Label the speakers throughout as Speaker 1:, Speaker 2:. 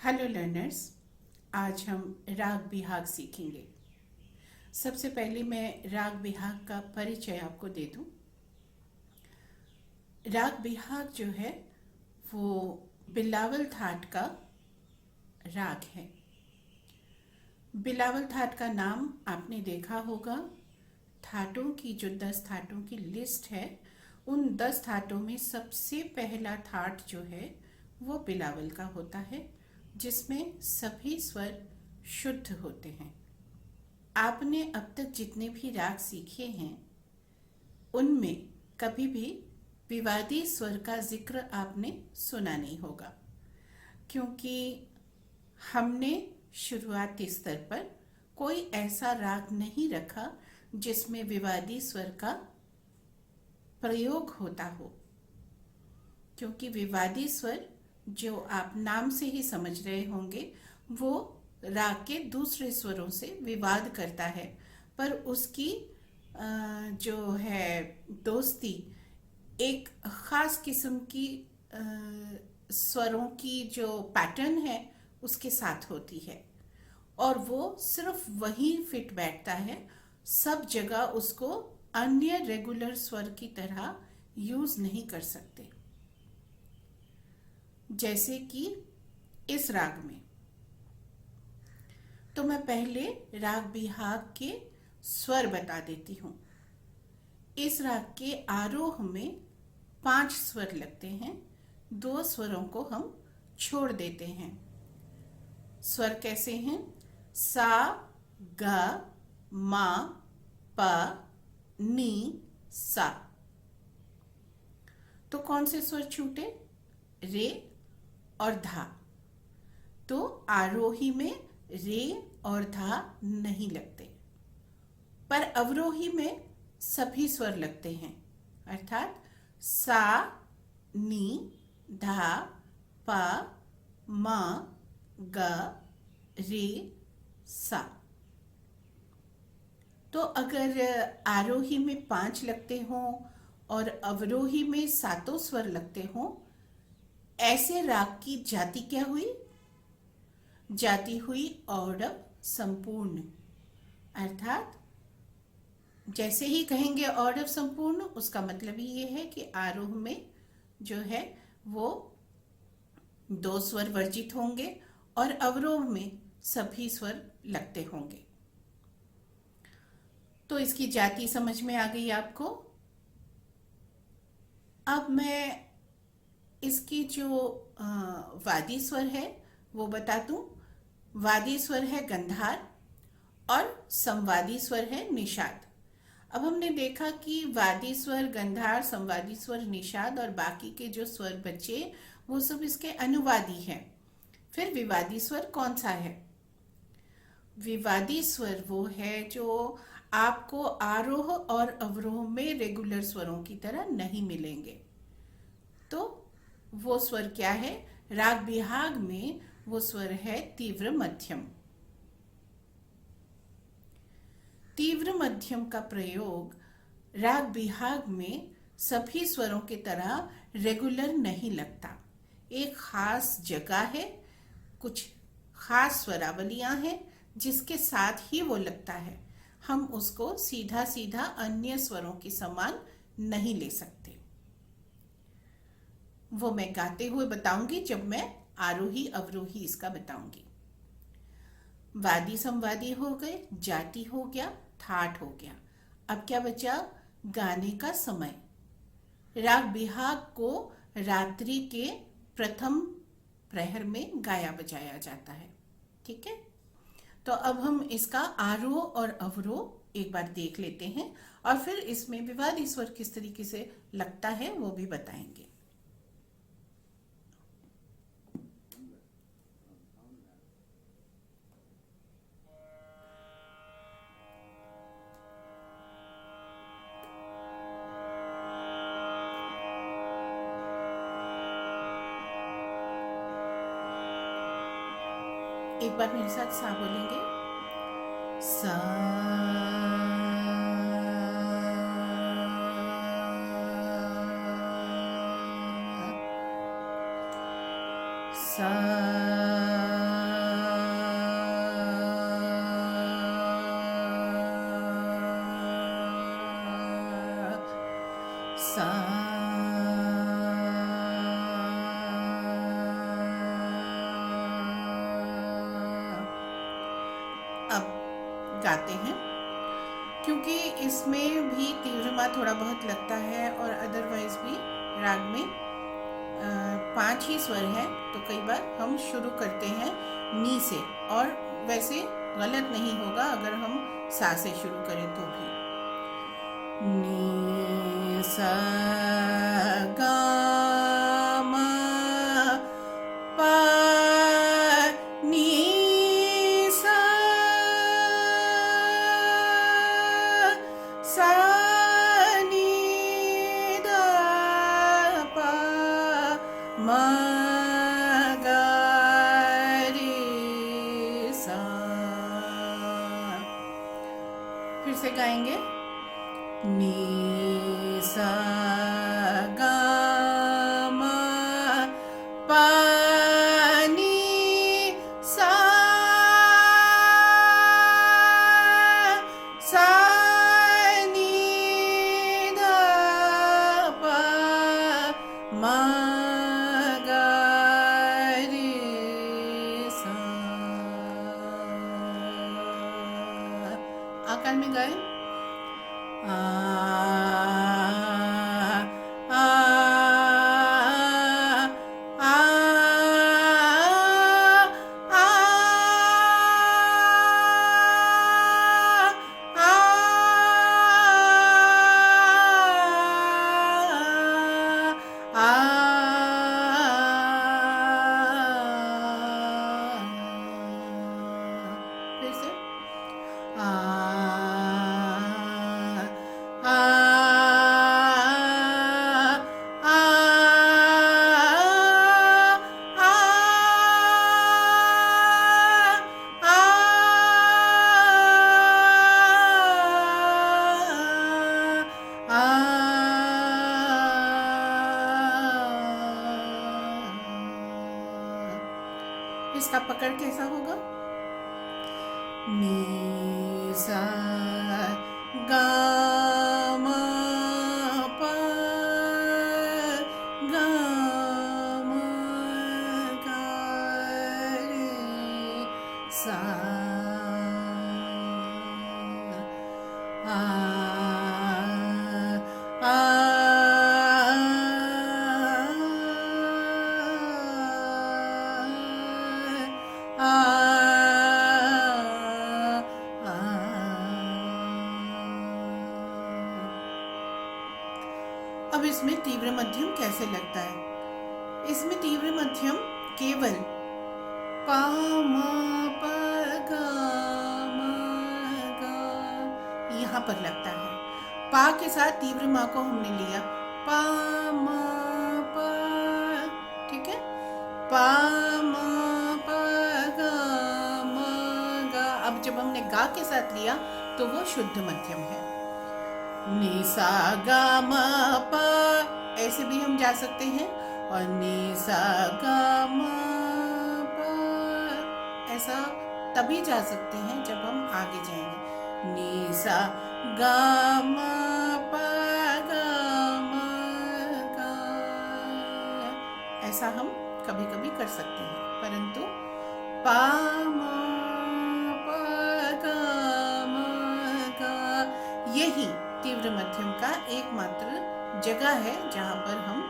Speaker 1: Hello learners. आज हम राग बिहाग सीखेंगे। सबसे पहले मैं राग बिहाग का परिचय आपको दे दूं। राग बिहाग जो है वो बिलावल थाट का राग है। बिलावल थाट का नाम आपने देखा होगा। थाटों की जो 10 थाटों की लिस्ट है, उन 10 थाटों में सबसे पहला थाट जो है वो बिलावल का होता है, जिसमें सभी स्वर शुद्ध होते हैं। आपने अब तक जितने भी राग सीखे हैं उनमें कभी भी विवादी स्वर का जिक्र आपने सुना नहीं होगा, क्योंकि हमने शुरुआती स्तर पर कोई ऐसा राग नहीं रखा जिसमें विवादी स्वर का प्रयोग होता हो। क्योंकि विवादी स्वर, जो आप नाम से ही समझ रहे होंगे, वो राग के दूसरे स्वरों से विवाद करता है, पर उसकी जो है दोस्ती एक खास किस्म की स्वरों की जो पैटर्न है उसके साथ होती है, और वो सिर्फ वही फिट बैठता है। सब जगह उसको अन्य रेगुलर स्वर की तरह यूज नहीं कर सकते। जैसे कि इस राग में, तो मैं पहले राग बिहाग के स्वर बता देती हूँ। इस राग के आरोह में 5 स्वर लगते हैं, 2 स्वरों को हम छोड़ देते हैं। स्वर कैसे हैं? सा, गा, मा, पा, नी, सा। तो कौन से स्वर छूटे? रे और धा। तो आरोही में रे और धा नहीं लगते, पर अवरोही में सभी स्वर लगते हैं, अर्थात सा, नी, धा, पा, मा, गा, रे, सा। तो अगर आरोही में 5 लगते हों और अवरोही में 7 स्वर लगते हों, ऐसे राग की जाति क्या हुई? जाति हुई औडव संपूर्ण। अर्थात जैसे ही कहेंगे औडव संपूर्ण, उसका मतलब ही ये है कि आरोह में जो है वो 2 स्वर वर्जित होंगे और अवरोह में सभी स्वर लगते होंगे। तो इसकी जाति समझ में आ गई आपको। अब मैं इसकी जो वादी स्वर है वो बता दूं। वादी स्वर है गंधार और संवादी स्वर है निषाद। अब हमने देखा कि वादी स्वर गंधार, संवादी स्वर निषाद और बाकी के जो स्वर बचे वो सब इसके अनुवादी हैं। फिर विवादी स्वर कौन सा है? विवादी स्वर वो है जो आपको आरोह और अवरोह में रेगुलर स्वरों की तरह नहीं मिलेंगे। तो वो स्वर क्या है? राग बिहाग में वो स्वर है तीव्र मध्यम। तीव्र मध्यम का प्रयोग राग बिहाग में सभी स्वरों की तरह रेगुलर नहीं लगता। एक खास जगह है, कुछ खास स्वरावलियां हैं जिसके साथ ही वो लगता है। हम उसको सीधा सीधा अन्य स्वरों के समान नहीं ले सकते। वो मैं गाते हुए बताऊंगी जब मैं आरोही अवरोही इसका बताऊंगी। वादी संवादी हो गए, जाति हो गया, थाट हो गया। अब क्या बचा? गाने का समय। राग बिहाग को रात्रि के प्रथम प्रहर में गाया बजाया जाता है। ठीक है, तो अब हम इसका आरोह और अवरोह एक बार देख लेते हैं और फिर इसमें विवादी स्वर किस तरीके से लगता है वो भी बताएंगे। एक बार मेरे साथ सा बोलेंगे। सा, सा, गाते हैं, क्योंकि इसमें भी तीव्र मा थोड़ा बहुत लगता है और अदरवाइज भी राग में 5 ही स्वर है, तो कई बार हम शुरू करते हैं नी से, और वैसे गलत नहीं होगा अगर हम सा से शुरू करें तो भी। नी सा गा मा पा नी सा सा नी दा पा मा गा रे सा। फिर से गाएंगे। नी सा गा मा पा नी सा सा नी दा पा मा गा रे सा। आकार में गाएं। आ आ आ आ फिर से इसका पकड़ कैसा होगा? नी सा गा मा पा गा मा गा रे सा। आ अब इसमें तीव्र मध्यम कैसे लगता है? इसमें तीव्र मध्यम केवल पा मा पा गा मा गा यहाँ पर लगता है। पा के साथ तीव्र मा को हमने लिया, पा मा पा, ठीक है, पा मा पा गा मा गा। अब जब हमने गा के साथ लिया तो वो शुद्ध मध्यम है। नी सा गा मा पा ऐसे भी हम जा सकते हैं, और नी सा गा मा पा ऐसा तभी जा सकते हैं जब हम आगे जाएंगे। नी सा गा मा पा गा मा गा, ऐसा हम कभी कभी कर सकते हैं, परंतु पा मा पा गा मा गा यही तीव्र मध्यम का एकमात्र जगह है जहाँ पर हम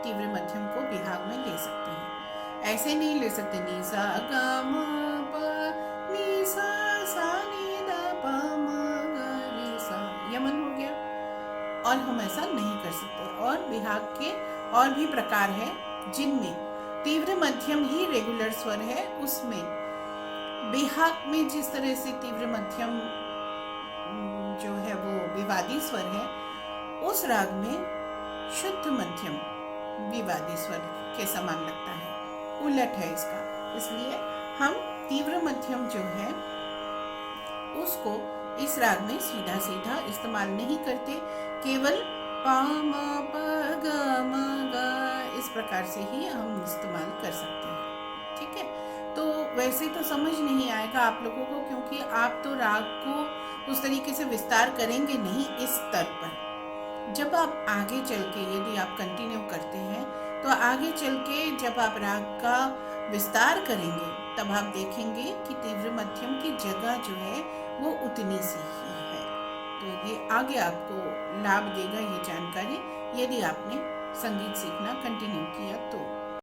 Speaker 1: तीव्र मध्यम को विभाग में ले सकते हैं। ऐसे नहीं ले सकते नी सा गा मा पा नी सा सा नी दा पा मा गा रे सा, यमन हो गया, और हम ऐसा नहीं कर सकते। और विभाग के और भी प्रकार है जिनमें तीव्र मध्यम ही रेगुलर स्वर है, उसमें विभाग में जिस तरह से तीव्र मध्यम जो है वो विवादी स्वर है, उस राग में शुद्ध मध्यम विवादी स्वर के समान लगता है, उलट है इसका। इसलिए हम तीव्र मध्यम जो है उसको इस राग में सीधा सीधा इस्तेमाल नहीं करते, केवल पा मा पा गा मा गा इस प्रकार से ही हम इस्तेमाल कर सकते हैं। ठीक है, तो वैसे तो समझ नहीं आएगा आप लोगों को, क्योंकि आप तो राग को उस तरीके से विस्तार करेंगे नहीं इस स्तर पर। जब आप आगे चल के यदि आप कंटिन्यू करते हैं तो आगे चल के जब आप राग का विस्तार करेंगे तब आप देखेंगे कि तीव्र मध्यम की जगह जो है वो उतनी सी ही है। तो ये आगे आपको लाभ देगा ये जानकारी, यदि आपने संगीत सीखना कंटिन्यू किया तो।